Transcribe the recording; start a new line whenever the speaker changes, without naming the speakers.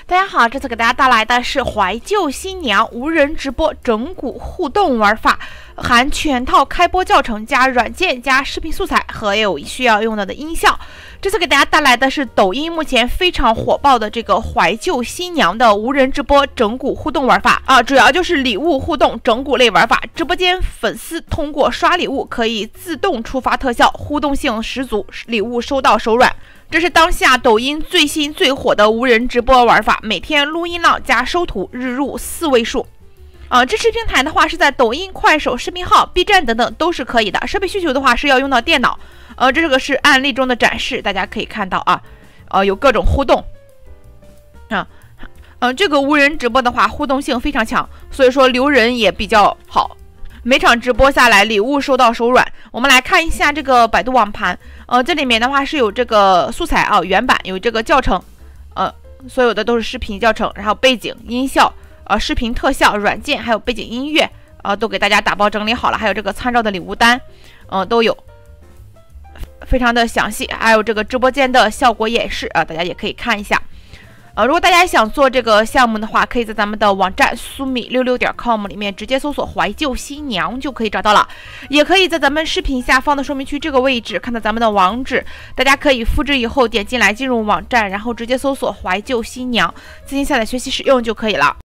大家好，这次给大家带来的是怀旧新娘无人直播整蛊互动玩法，含全套开播教程加软件加视频素材，还有需要用到的音效。这次给大家带来的是抖音目前非常火爆的这个怀旧新娘的无人直播整蛊互动玩法啊，主要就是礼物互动整蛊类玩法。直播间粉丝通过刷礼物可以自动触发特效，互动性十足，礼物收到手软。这是当下抖音最新最火的无人直播玩法，每天录音浪加收图，日入4位数。支持平台的话是在抖音、快手、视频号、B 站等等都是可以的。设备需求的话是要用到电脑。这个是案例中的展示，大家可以看到啊，有各种互动这个无人直播的话互动性非常强，所以说留人也比较好。每场直播下来，礼物收到手软。我们来看一下这个百度网盘，这里面的话是有这个素材原版有这个教程，所有的都是视频教程，然后背景、音效、视频特效、软件，还有背景音乐，都给大家打包整理好了，还有这个参照的礼物单，都有，非常的详细，还有这个直播间的效果演示大家也可以看一下。如果大家想做这个项目的话，可以在咱们的网站sumi66.com 里面直接搜索怀旧新娘就可以找到了，也可以在咱们视频下方的说明区这个位置看到咱们的网址，大家可以复制以后点进来进入网站，然后直接搜索怀旧新娘，自行下载学习使用就可以了。